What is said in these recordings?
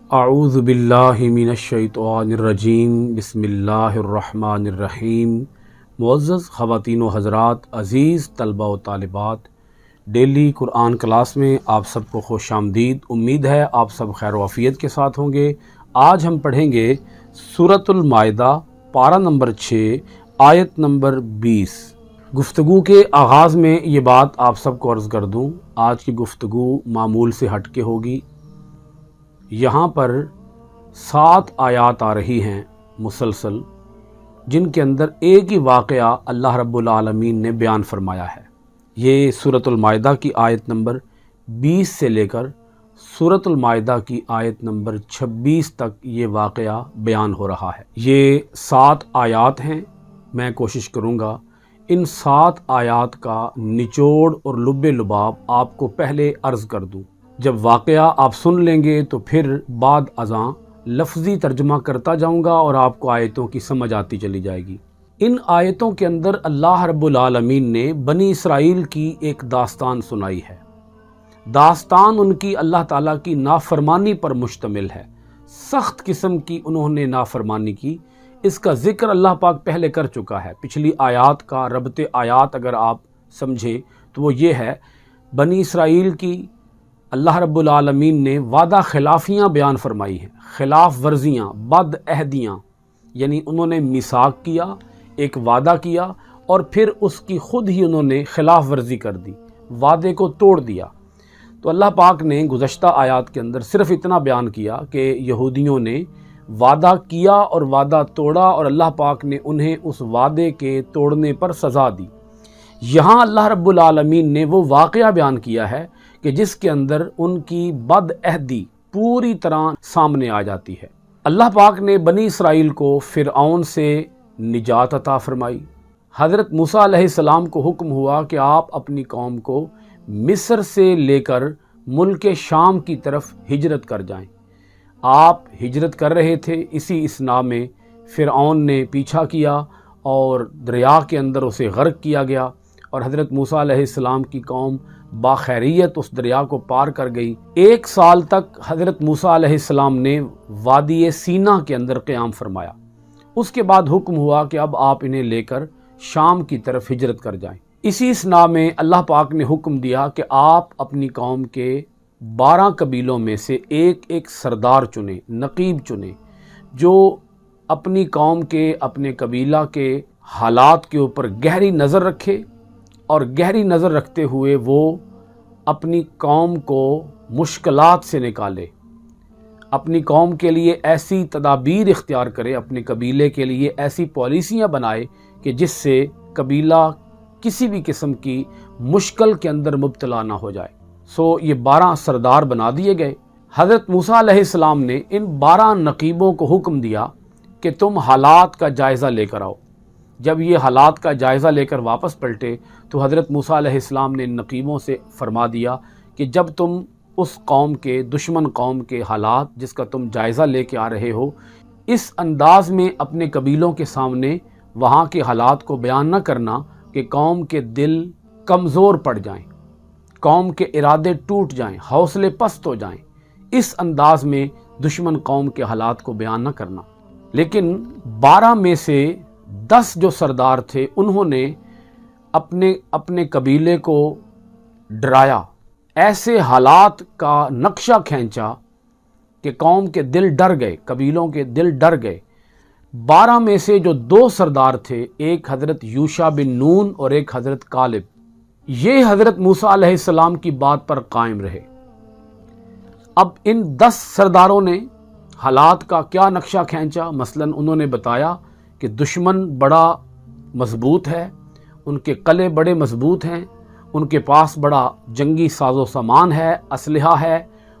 اعوذ باللہ من الشیطان الرجیم بسم اللہ الرحمن الرحیم۔ معزز خواتین و حضرات، عزیز طلبہ و طالبات، ڈیلی قرآن کلاس میں آپ سب کو خوش آمدید۔ امید ہے آپ سب خیر و عافیت کے ساتھ ہوں گے۔ آج ہم پڑھیں گے سورۃ المائدہ، پارہ نمبر 6، آیت نمبر 20۔ گفتگو کے آغاز میں یہ بات آپ سب کو عرض کر دوں، آج کی گفتگو معمول سے ہٹ کے ہوگی۔ یہاں پر 7 آیات آ رہی ہیں مسلسل، جن کے اندر ایک ہی واقعہ اللہ رب العالمین نے بیان فرمایا ہے۔ یہ سورۃ المائدہ کی آیت نمبر 20 سے لے کر سورۃ المائدہ کی آیت نمبر 26 تک یہ واقعہ بیان ہو رہا ہے۔ یہ 7 آیات ہیں۔ میں کوشش کروں گا ان 7 آیات کا نچوڑ اور لب لباب آپ کو پہلے عرض کر دوں۔ جب واقعہ آپ سن لیں گے تو پھر بعد ازاں لفظی ترجمہ کرتا جاؤں گا اور آپ کو آیتوں کی سمجھ آتی چلی جائے گی۔ ان آیتوں کے اندر اللہ رب العالمین نے بنی اسرائیل کی ایک داستان سنائی ہے۔ داستان ان کی اللہ تعالیٰ کی نافرمانی پر مشتمل ہے۔ سخت قسم کی انہوں نے نافرمانی کی۔ اس کا ذکر اللہ پاک پہلے کر چکا ہے۔ پچھلی آیات کا ربط آیات اگر آپ سمجھیں تو وہ یہ ہے، بنی اسرائیل کی اللہ رب العالمین نے وعدہ خلافیاں بیان فرمائی ہیں، خلاف ورزیاں، بد عہدیاں، یعنی انہوں نے میثاق کیا، ایک وعدہ کیا اور پھر اس کی خود ہی انہوں نے خلاف ورزی کر دی، وعدے کو توڑ دیا۔ تو اللہ پاک نے گزشتہ آیات کے اندر صرف اتنا بیان کیا کہ یہودیوں نے وعدہ کیا اور وعدہ توڑا اور اللہ پاک نے انہیں اس وعدے کے توڑنے پر سزا دی۔ یہاں اللہ رب العالمین نے وہ واقعہ بیان کیا ہے کہ جس کے اندر ان کی بد عہدی پوری طرح سامنے آ جاتی ہے۔ اللہ پاک نے بنی اسرائیل کو فرعون سے نجات عطا فرمائی۔ حضرت موسیٰ علیہ السلام کو حکم ہوا کہ آپ اپنی قوم کو مصر سے لے کر ملک شام کی طرف ہجرت کر جائیں۔ آپ ہجرت کر رہے تھے، اسی اثناء میں فرعون نے پیچھا کیا اور دریا کے اندر اسے غرق کیا گیا، اور حضرت موسیٰ علیہ السلام کی قوم باخیریت اس دریا کو پار کر گئی۔ 1 سال تک حضرت موسیٰ علیہ السلام نے وادی سینا کے اندر قیام فرمایا۔ اس کے بعد حکم ہوا کہ اب آپ انہیں لے کر شام کی طرف ہجرت کر جائیں۔ اسی اثناء میں اللہ پاک نے حکم دیا کہ آپ اپنی قوم کے 12 قبیلوں میں سے ایک سردار چنیں، نقیب چنیں، جو اپنی قوم کے، اپنے قبیلہ کے حالات کے اوپر گہری نظر رکھے، اور گہری نظر رکھتے ہوئے وہ اپنی قوم کو مشکلات سے نکالے، اپنی قوم کے لیے ایسی تدابیر اختیار کرے، اپنے قبیلے کے لیے ایسی پالیسیاں بنائے کہ جس سے قبیلہ کسی بھی قسم کی مشکل کے اندر مبتلا نہ ہو جائے۔ یہ 12 سردار بنا دیے گئے۔ حضرت موسیٰ علیہ السلام نے ان 12 نقیبوں کو حکم دیا کہ تم حالات کا جائزہ لے کر آؤ۔ جب یہ حالات کا جائزہ لے کر واپس پلٹے تو حضرت موسیٰ علیہ السلام نے نقیبوں سے فرما دیا کہ جب تم اس قوم کے، دشمن قوم کے حالات جس کا تم جائزہ لے کے آ رہے ہو، اس انداز میں اپنے قبیلوں کے سامنے وہاں کے حالات کو بیان نہ کرنا کہ قوم کے دل کمزور پڑ جائیں، قوم کے ارادے ٹوٹ جائیں، حوصلے پست ہو جائیں۔ اس انداز میں دشمن قوم کے حالات کو بیان نہ کرنا۔ لیکن 12 میں سے 10 جو سردار تھے، انہوں نے اپنے قبیلے کو ڈرایا، ایسے حالات کا نقشہ کھینچا کہ قوم کے دل ڈر گئے، قبیلوں کے دل ڈر گئے۔ 12 میں سے جو 2 سردار تھے، ایک حضرت یوشع بن نون اور ایک حضرت کالب، یہ حضرت موسیٰ علیہ السلام کی بات پر قائم رہے۔ اب ان 10 سرداروں نے حالات کا کیا نقشہ کھینچا؟ مثلاً انہوں نے بتایا کہ دشمن بڑا مضبوط ہے، ان کے قلعے بڑے مضبوط ہیں، ان کے پاس بڑا جنگی ساز و سامان ہے، اسلحہ ہے،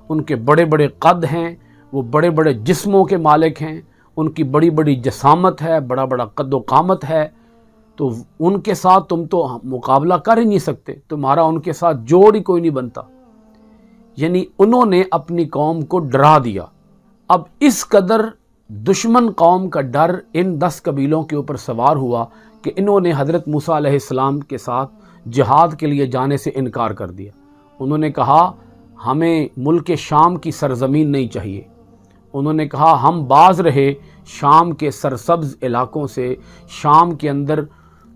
ان کے بڑے بڑے قد ہیں، وہ بڑے بڑے جسموں کے مالک ہیں، ان کی بڑی بڑی جسامت ہے، بڑا بڑا قد و قامت ہے، تو ان کے ساتھ تم تو مقابلہ کر ہی نہیں سکتے، تمہارا ان کے ساتھ جوڑ ہی کوئی نہیں بنتا۔ یعنی انہوں نے اپنی قوم کو ڈرا دیا۔ اب اس قدر دشمن قوم کا ڈر ان 10 قبیلوں کے اوپر سوار ہوا کہ انہوں نے حضرت موسیٰ علیہ السلام کے ساتھ جہاد کے لیے جانے سے انکار کر دیا۔ انہوں نے کہا ہمیں ملک شام کی سرزمین نہیں چاہیے، انہوں نے کہا ہم باز رہے شام کے سرسبز علاقوں سے، شام کے اندر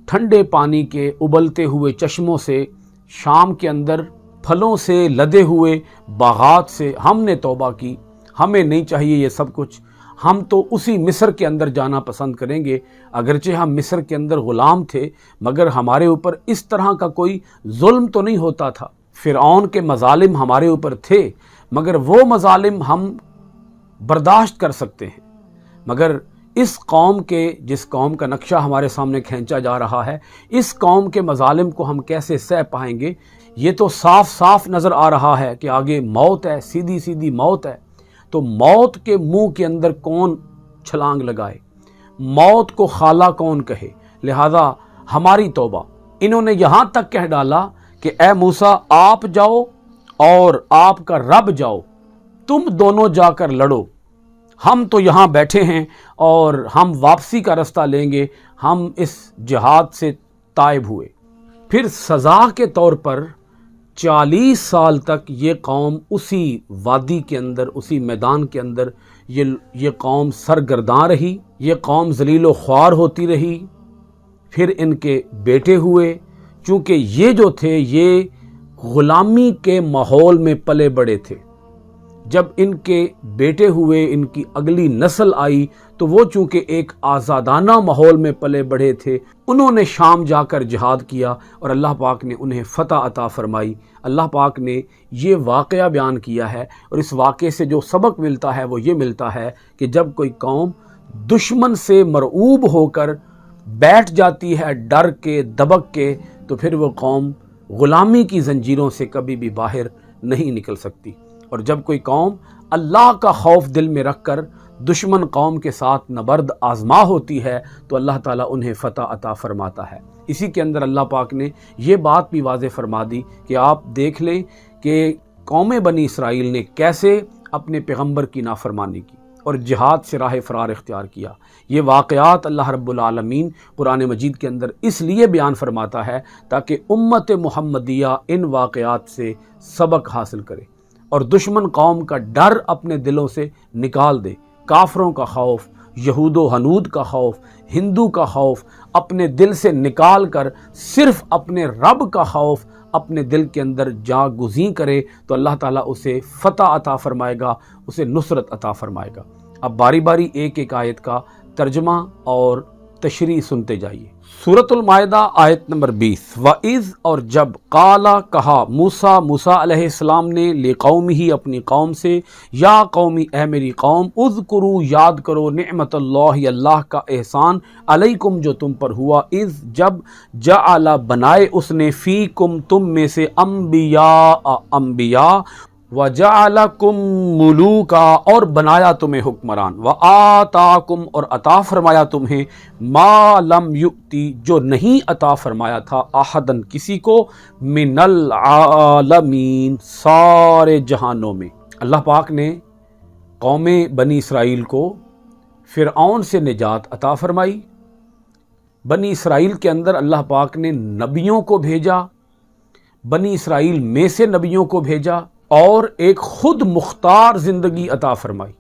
ٹھنڈے پانی کے ابلتے ہوئے چشموں سے، شام کے اندر پھلوں سے لدے ہوئے باغات سے ہم نے توبہ کی، ہمیں نہیں چاہیے یہ سب کچھ، ہم تو اسی مصر کے اندر جانا پسند کریں گے۔ اگرچہ ہم مصر کے اندر غلام تھے مگر ہمارے اوپر اس طرح کا کوئی ظلم تو نہیں ہوتا تھا۔ فرعون کے مظالم ہمارے اوپر تھے مگر وہ مظالم ہم برداشت کر سکتے ہیں، مگر اس قوم کے، جس قوم کا نقشہ ہمارے سامنے کھینچا جا رہا ہے، اس قوم کے مظالم کو ہم کیسے سہ پائیں گے؟ یہ تو صاف صاف نظر آ رہا ہے کہ آگے موت ہے، سیدھی سیدھی موت ہے۔ تو موت کے منہ کے اندر کون چھلانگ لگائے؟ موت کو خالہ کون کہے؟ لہذا ہماری توبہ۔ انہوں نے یہاں تک کہہ ڈالا کہ اے موسیٰ آپ جاؤ اور آپ کا رب جاؤ، تم دونوں جا کر لڑو، ہم تو یہاں بیٹھے ہیں اور ہم واپسی کا رستہ لیں گے، ہم اس جہاد سے تائب ہوئے۔ پھر سزا کے طور پر 40 سال تک یہ قوم اسی وادی کے اندر، اسی میدان کے اندر یہ قوم سرگرداں رہی، یہ قوم ذلیل و خوار ہوتی رہی۔ پھر ان کے بیٹے ہوئے، چونکہ یہ جو تھے یہ غلامی کے ماحول میں پلے بڑے تھے۔ جب ان کے بیٹے ہوئے، ان کی اگلی نسل آئی تو وہ چونکہ ایک آزادانہ ماحول میں پلے بڑھے تھے، انہوں نے شام جا کر جہاد کیا اور اللہ پاک نے انہیں فتح عطا فرمائی۔ اللہ پاک نے یہ واقعہ بیان کیا ہے اور اس واقعے سے جو سبق ملتا ہے وہ یہ ملتا ہے کہ جب کوئی قوم دشمن سے مرعوب ہو کر بیٹھ جاتی ہے ڈر کے، دبک کے، تو پھر وہ قوم غلامی کی زنجیروں سے کبھی بھی باہر نہیں نکل سکتی۔ اور جب کوئی قوم اللہ کا خوف دل میں رکھ کر دشمن قوم کے ساتھ نبرد آزما ہوتی ہے تو اللہ تعالیٰ انہیں فتح عطا فرماتا ہے۔ اسی کے اندر اللہ پاک نے یہ بات بھی واضح فرما دی کہ آپ دیکھ لیں کہ قوم بنی اسرائیل نے کیسے اپنے پیغمبر کی نافرمانی کی اور جہاد سے راہ فرار اختیار کیا۔ یہ واقعات اللہ رب العالمین قرآن مجید کے اندر اس لیے بیان فرماتا ہے تاکہ امت محمدیہ ان واقعات سے سبق حاصل کرے اور دشمن قوم کا ڈر اپنے دلوں سے نکال دے۔ کافروں کا خوف، یہود و ہنود کا خوف، ہندو کا خوف اپنے دل سے نکال کر صرف اپنے رب کا خوف اپنے دل کے اندر جا گزین کرے تو اللہ تعالیٰ اسے فتح عطا فرمائے گا، اسے نصرت عطا فرمائے گا۔ اب باری باری ایک ایک آیت کا ترجمہ اور تشریح سنتے جائیے۔ سورۃ المائدہ آیت نمبر 20۔ وَإِذْ اور جب قالا کہا موسیٰ علیہ السلام نے لِقَوْمِهِ اپنی قوم سے، یا قومی اے میری قوم، اذکروا یاد کرو نعمت اللہ اللہ کا احسان علیکم جو تم پر ہوا، اذ جب جعل بنائے اس نے فیکم تم میں سے انبیاء وَجَعَلَكُمْ مُلُوكًا اور بنایا تمہیں حکمران، وَآتَاكُمْ اور عطا فرمایا تمہیں مَا لَمْ يُؤْتِ جو نہیں عطا فرمایا تھا احدًا کسی کو من العالمین سارے جہانوں میں۔ اللہ پاک نے قوم بنی اسرائیل کو فرعون سے نجات عطا فرمائی۔ بنی اسرائیل کے اندر اللہ پاک نے نبیوں کو بھیجا، بنی اسرائیل میں سے نبیوں کو بھیجا اور ایک خود مختار زندگی عطا فرمائی،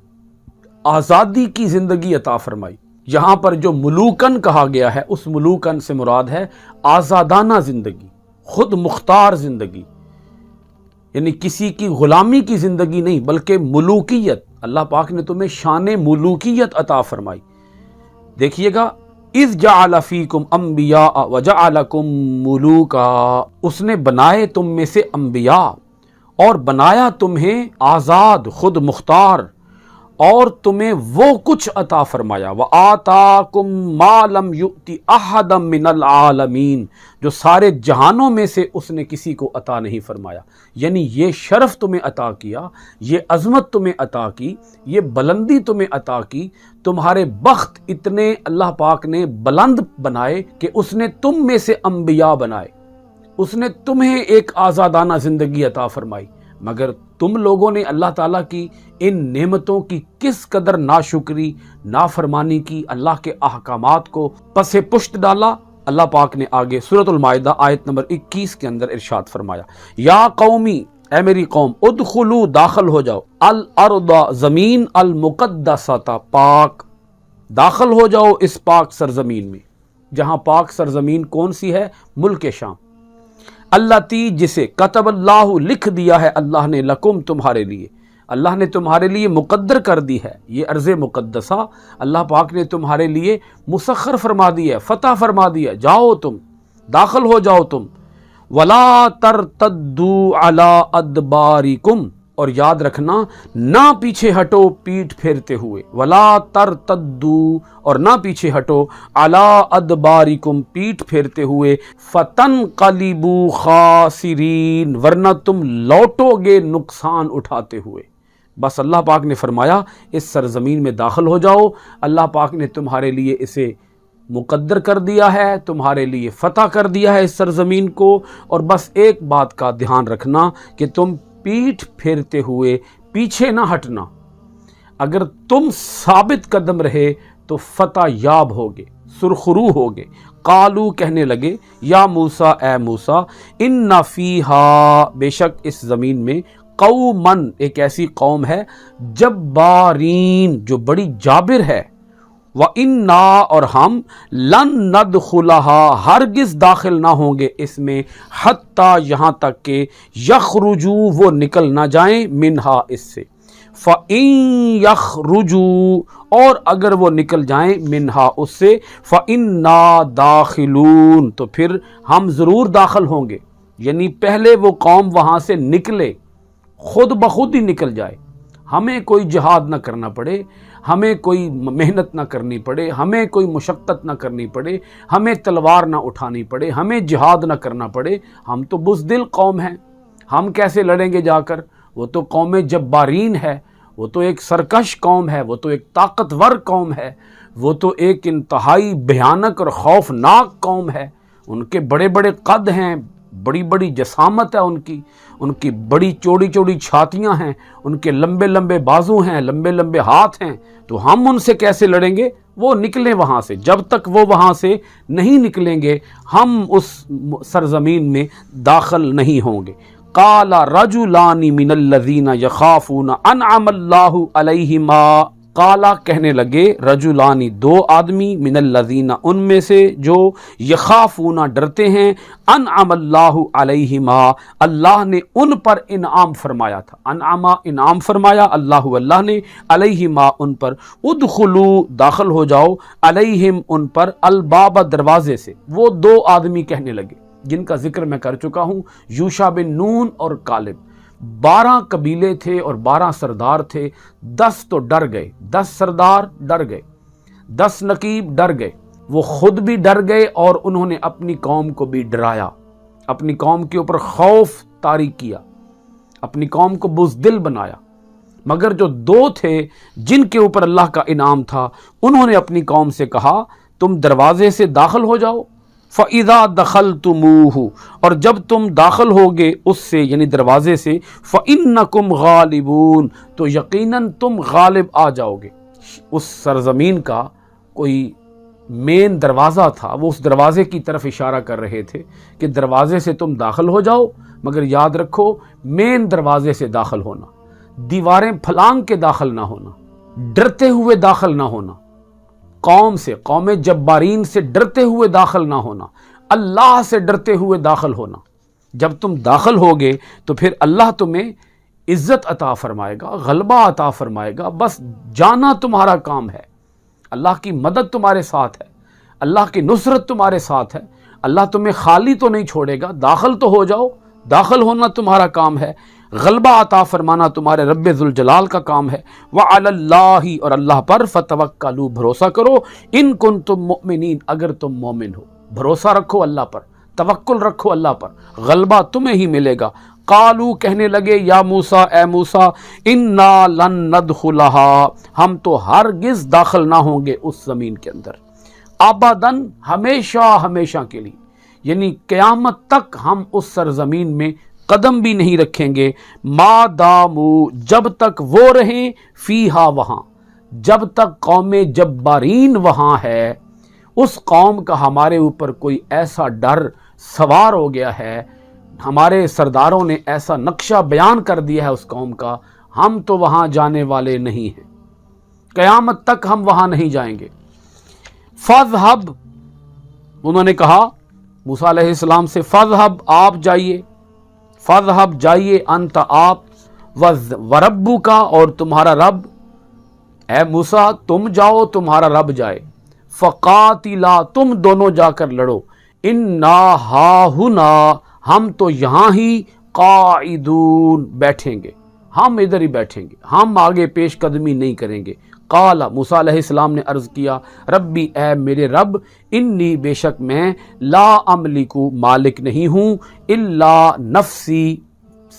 آزادی کی زندگی عطا فرمائی۔ یہاں پر جو ملوکن کہا گیا ہے اس ملوکن سے مراد ہے آزادانہ زندگی، خود مختار زندگی، یعنی کسی کی غلامی کی زندگی نہیں بلکہ ملوکیت۔ اللہ پاک نے تمہیں شان ملوکیت عطا فرمائی۔ دیکھیے گا اذ جعل فیکم انبیاء وجعلکم ملوکا، اس نے بنائے تم میں سے انبیاء اور بنایا تمہیں آزاد، خود مختار، اور تمہیں وہ کچھ عطا فرمایا، وَآتَاكُمْ مَا لَمْ يُؤْتِ أَحَدًا مِّنَ الْعَالَمِينَ جو سارے جہانوں میں سے اس نے کسی کو عطا نہیں فرمایا۔ یعنی یہ شرف تمہیں عطا کیا، یہ عظمت تمہیں عطا کی، یہ بلندی تمہیں عطا کی، تمہارے بخت اتنے اللہ پاک نے بلند بنائے کہ اس نے تم میں سے انبیاء بنائے، اس نے تمہیں ایک آزادانہ زندگی عطا فرمائی، مگر تم لوگوں نے اللہ تعالیٰ کی ان نعمتوں کی کس قدر ناشکری، نافرمانی کی، اللہ کے احکامات کو پس پشت ڈالا۔ اللہ پاک نے آگے سورۃ المائدہ آیت نمبر 21 کے اندر ارشاد فرمایا، یا قومی اے میری قوم ادخلو داخل ہو جاؤ الارض زمین المقدسہ پاک، داخل ہو جاؤ اس پاک سرزمین میں، جہاں پاک سرزمین کون سی ہے؟ ملک شام، التی جسے کتب اللہ لکھ دیا ہے اللہ نے، لکم تمہارے لیے، اللہ نے تمہارے لیے مقدر کر دی ہے، یہ ارض مقدسہ اللہ پاک نے تمہارے لیے مسخر فرما دی ہے، فتح فرما دیا، جاؤ تم، داخل ہو جاؤ تم، ولا ترتدوا علی ادبارکم، اور یاد رکھنا نہ پیچھے ہٹو پیٹھ پھیرتے ہوئے، ولا ترتدوا، اور نہ پیچھے ہٹو، علی ادبارکم، پیٹھ پھیرتے ہوئے، فتنقلبوا خاسرین، ورنہ تم لوٹو گے نقصان اٹھاتے ہوئے۔ بس اللہ پاک نے فرمایا اس سرزمین میں داخل ہو جاؤ، اللہ پاک نے تمہارے لیے اسے مقدر کر دیا ہے، تمہارے لیے فتح کر دیا ہے اس سرزمین کو، اور بس ایک بات کا دھیان رکھنا کہ تم پیٹھ پھیرتے ہوئے پیچھے نہ ہٹنا، اگر تم ثابت قدم رہے تو فتح یاب ہوگے، سرخرو ہوگے۔ قالو کہنے لگے یا موسیٰ اے موسیٰ، ان فیہا بے شک اس زمین میں، قومن ایک ایسی قوم ہے، جبارین جو بڑی جابر ہے، وَإِنَّا اور ہم لن ندخلها ہرگز داخل نہ ہوں گے اس میں، حتیٰ یہاں تک کہ یخرجوا وہ نکل نہ جائیں، منہا اس سے، فَإِن يَخْرُجُوا اور اگر وہ نکل جائیں، منہا اس سے، فَإِنَّا دَاخِلُونَ تو پھر ہم ضرور داخل ہوں گے، یعنی پہلے وہ قوم وہاں سے نکلے، خود بخود ہی نکل جائے، ہمیں کوئی جہاد نہ کرنا پڑے، ہمیں کوئی محنت نہ کرنی پڑے، ہمیں کوئی مشقت نہ کرنی پڑے، ہمیں تلوار نہ اٹھانی پڑے، ہمیں جہاد نہ کرنا پڑے، ہم تو بزدل قوم ہیں، ہم کیسے لڑیں گے جا کر؟ وہ تو قوم جبارین ہے، وہ تو ایک سرکش قوم ہے، وہ تو ایک طاقتور قوم ہے، وہ تو ایک انتہائی بھیانک اور خوفناک قوم ہے، ان کے بڑے بڑے قد ہیں، بڑی بڑی جسامت ہے ان کی بڑی چوڑی چوڑی چھاتیاں ہیں، ان کے لمبے لمبے بازو ہیں، لمبے لمبے ہاتھ ہیں، تو ہم ان سے کیسے لڑیں گے؟ وہ نکلیں وہاں سے، جب تک وہ وہاں سے نہیں نکلیں گے ہم اس سرزمین میں داخل نہیں ہوں گے۔ قال رجلان من الذین یخافون انعم اللہ علیہما، قالا کہنے لگے، رجلانی دو آدمی، من الذین ان میں سے جو، یخافون ڈرتے ہیں، انعم اللہ علیہما اللہ نے ان پر انعام فرمایا تھا، انعام انعام فرمایا اللہ نے، علیہما ان پر، ادخلو داخل ہو جاؤ، علیہم ان پر، الباب دروازے سے۔ وہ دو آدمی کہنے لگے جن کا ذکر میں کر چکا ہوں، یوشع بن نون اور کالب، 12 قبیلے تھے اور 12 سردار تھے، 10 تو ڈر گئے، 10 سردار ڈر گئے، 10 نقیب ڈر گئے، وہ خود بھی ڈر گئے اور انہوں نے اپنی قوم کو بھی ڈرایا، اپنی قوم کے اوپر خوف طاری کیا، اپنی قوم کو بزدل بنایا۔ مگر جو 2 تھے جن کے اوپر اللہ کا انعام تھا، انہوں نے اپنی قوم سے کہا تم دروازے سے داخل ہو جاؤ، فَإِذَا دَخَلْتُمُوهُ اور جب تم داخل ہوگے اس سے یعنی دروازے سے، فَإِنَّكُمْ غَالِبُونَ تو یقیناً تم غالب آ جاؤ گے۔ اس سرزمین کا کوئی مین دروازہ تھا، وہ اس دروازے کی طرف اشارہ کر رہے تھے کہ دروازے سے تم داخل ہو جاؤ، مگر یاد رکھو مین دروازے سے داخل ہونا، دیواریں پھلانگ کے داخل نہ ہونا، ڈرتے ہوئے داخل نہ ہونا، قوم سے، قوم جبارین سے ڈرتے ہوئے داخل نہ ہونا، اللہ سے ڈرتے ہوئے داخل ہونا۔ جب تم داخل ہوگے تو پھر اللہ تمہیں عزت عطا فرمائے گا، غلبہ عطا فرمائے گا، بس جانا تمہارا کام ہے، اللہ کی مدد تمہارے ساتھ ہے، اللہ کی نصرت تمہارے ساتھ ہے، اللہ تمہیں خالی تو نہیں چھوڑے گا، داخل تو ہو جاؤ، داخل ہونا تمہارا کام ہے، غلبہ عطا فرمانا تمہارے رب ذوالجلال کا کام ہے۔ وعلی اللہ اور اللہ پر، فتوکلوا بھروسہ کرو، ان کنتم مؤمنین اگر تم مومن ہو، بھروسہ رکھو اللہ پر، توکل رکھو اللہ پر، غلبہ تمہیں ہی ملے گا۔ قالو کہنے لگے یا موسیٰ اے موسیٰ، انا لن ندخلها ہم تو ہرگز داخل نہ ہوں گے اس زمین کے اندر، ابداً ہمیشہ ہمیشہ کے لیے، یعنی قیامت تک ہم اس سرزمین میں قدم بھی نہیں رکھیں گے، ما دامو جب تک وہ رہیں، فیہا وہاں، جب تک قوم جبارین وہاں ہے، اس قوم کا ہمارے اوپر کوئی ایسا ڈر سوار ہو گیا ہے، ہمارے سرداروں نے ایسا نقشہ بیان کر دیا ہے اس قوم کا، ہم تو وہاں جانے والے نہیں ہیں، قیامت تک ہم وہاں نہیں جائیں گے۔ فَاذْهَبْ، انہوں نے کہا موسیٰ علیہ السلام سے، فَاذْهَبْ، آپ جائیے، فَاذْهَبْ جائیے، أَنْتَ آپ، وَرَبُّكَ اور تمہارا رب، اے موسیٰ تم جاؤ تمہارا رب جائے، فَقَاتِلَا تم دونوں جا کر لڑو، إِنَّا هَاهُنَا ہم تو یہاں ہی، قاعدون بیٹھیں گے، ہم ادھر ہی بیٹھیں گے، ہم آگے پیش قدمی نہیں کریں گے۔ قال موسیٰ علیہ السلام نے عرض کیا، ربی اے میرے رب، انی بے شک میں، لا املکو مالک نہیں ہوں، الا نفسی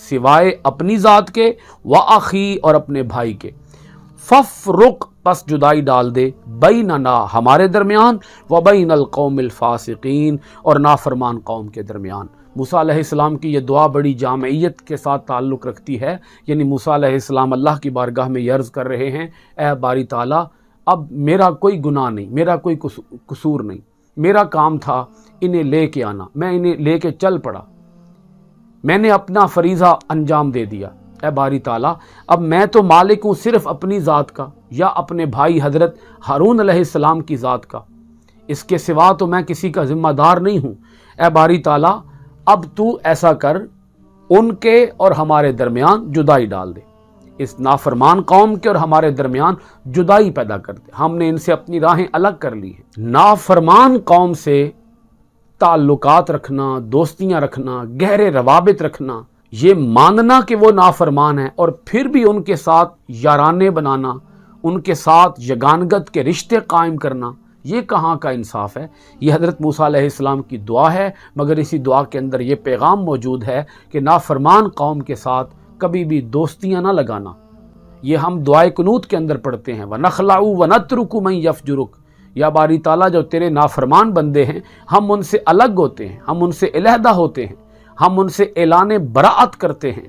سوائے اپنی ذات کے، واخی اور اپنے بھائی کے، ففرق پس جدائی ڈال دے، بیننا ہمارے درمیان، وبین القوم الفاسقین اور نافرمان قوم کے درمیان۔ موسیٰ علیہ السلام کی یہ دعا بڑی جامعیت کے ساتھ تعلق رکھتی ہے، یعنی موسیٰ علیہ السلام اللہ کی بارگاہ میں یہ عرض کر رہے ہیں، اے باری تعالیٰ اب میرا کوئی گناہ نہیں، میرا کوئی قصور نہیں، میرا کام تھا انہیں لے کے آنا، میں انہیں لے کے چل پڑا، میں نے اپنا فریضہ انجام دے دیا، اے باری تعالیٰ اب میں تو مالک ہوں صرف اپنی ذات کا یا اپنے بھائی حضرت ہارون علیہ السلام کی ذات کا، اس کے سوا تو میں کسی کا ذمہ دار نہیں ہوں، اے باری تعالیٰ اب تو ایسا کر، ان کے اور ہمارے درمیان جدائی ڈال دے، اس نافرمان قوم کے اور ہمارے درمیان جدائی پیدا کر دے، ہم نے ان سے اپنی راہیں الگ کر لی ہیں۔ نافرمان قوم سے تعلقات رکھنا، دوستیاں رکھنا، گہرے روابط رکھنا، یہ ماننا کہ وہ نافرمان ہیں اور پھر بھی ان کے ساتھ یارانے بنانا، ان کے ساتھ یگانگت کے رشتے قائم کرنا، یہ کہاں کا انصاف ہے؟ یہ حضرت موسیٰ علیہ السلام کی دعا ہے، مگر اسی دعا کے اندر یہ پیغام موجود ہے کہ نافرمان قوم کے ساتھ کبھی بھی دوستیاں نہ لگانا۔ یہ ہم دعائے قنوت کے اندر پڑھتے ہیں، وَنَخْلَعُ وَنَتْرُكُ مَن يَفْجُرُكَ، یا باری تعالیٰ جو تیرے نافرمان بندے ہیں ہم ان سے الگ ہوتے ہیں، ہم ان سے علیحدہ ہوتے ہیں، ہم ان سے اعلان براءت کرتے ہیں،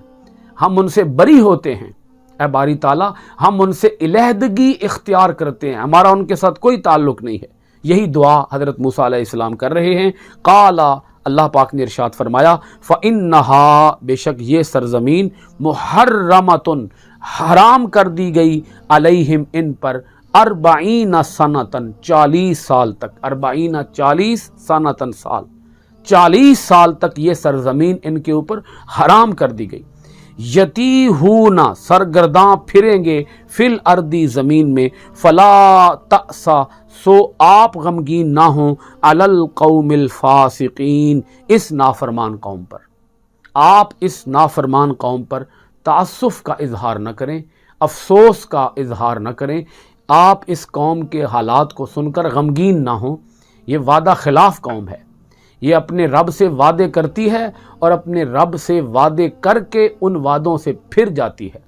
ہم ان سے بری ہوتے ہیں، اے باری تعالیٰ ہم ان سے علیحدگی اختیار کرتے ہیں، ہمارا ان کے ساتھ کوئی تعلق نہیں ہے۔ یہی دعا حضرت موسیٰ علیہ السلام کر رہے ہیں۔ قال اللہ پاک نے ارشاد فرمایا، فَإِنَّهَا بے شک یہ سرزمین، محرمتن حرام کر دی گئی، علیہم ان پر، 40 سنتن 40 سال تک، 40 سنتن سال، 40 سال تک یہ سرزمین ان کے اوپر حرام کر دی گئی، یتیہونا سرگرداں پھریں گے، فی الارضی زمین میں، فلا تأسا سو آپ غمگین نہ ہوں، علی القوم الفاسقین اس نافرمان قوم پر، آپ اس نافرمان قوم پر تعصف کا اظہار نہ کریں، افسوس کا اظہار نہ کریں، آپ اس قوم کے حالات کو سن کر غمگین نہ ہوں۔ یہ وعدہ خلاف قوم ہے، یہ اپنے رب سے وعدے کرتی ہے اور اپنے رب سے وعدے کر کے ان وعدوں سے پھر جاتی ہے،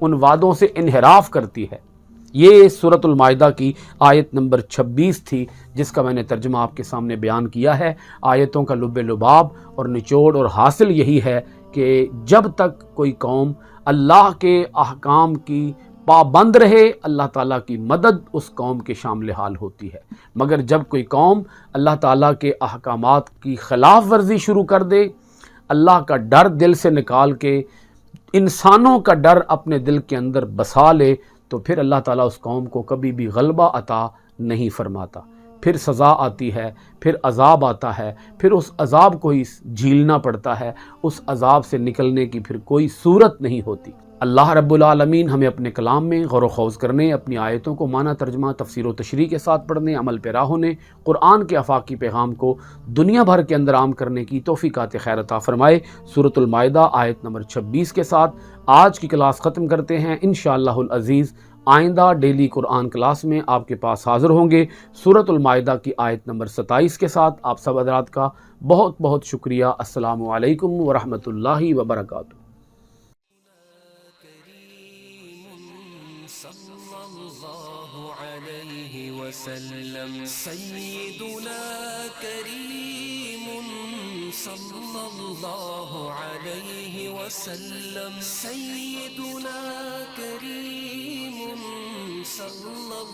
ان وعدوں سے انحراف کرتی ہے۔ یہ سورۃ المائدہ کی آیت نمبر 26 تھی، جس کا میں نے ترجمہ آپ کے سامنے بیان کیا ہے۔ آیتوں کا لب لباب اور نچوڑ اور حاصل یہی ہے کہ جب تک کوئی قوم اللہ کے احکام کی پابند رہے، اللہ تعالیٰ کی مدد اس قوم کے شامل حال ہوتی ہے، مگر جب کوئی قوم اللہ تعالیٰ کے احکامات کی خلاف ورزی شروع کر دے، اللہ کا ڈر دل سے نکال کے انسانوں کا ڈر اپنے دل کے اندر بسا لے، تو پھر اللہ تعالیٰ اس قوم کو کبھی بھی غلبہ عطا نہیں فرماتا، پھر سزا آتی ہے، پھر عذاب آتا ہے، پھر اس عذاب کو ہی جھیلنا پڑتا ہے، اس عذاب سے نکلنے کی پھر کوئی صورت نہیں ہوتی۔ اللہ رب العالمین ہمیں اپنے کلام میں غور و خوض کرنے، اپنی آیتوں کو معنی ترجمہ تفسیر و تشریح کے ساتھ پڑھنے، عمل پیرا ہونے، قرآن کے آفاقی پیغام کو دنیا بھر کے اندر عام کرنے کی توفیقات خیر عطا فرمائے۔ سورۃ المائدہ آیت نمبر 26 کے ساتھ آج کی کلاس ختم کرتے ہیں۔ انشاءاللہ العزیز آئندہ ڈیلی قرآن کلاس میں آپ کے پاس حاضر ہوں گے سورۃ المائدہ کی آیت نمبر 27 کے ساتھ۔ آپ سب حضرات کا بہت بہت شکریہ۔ السلام علیکم ورحمۃ اللہ وبرکاتہ۔ سیدنا کریم صلی اللہ علیہ وسلم، سیدنا کریم صلی اللہ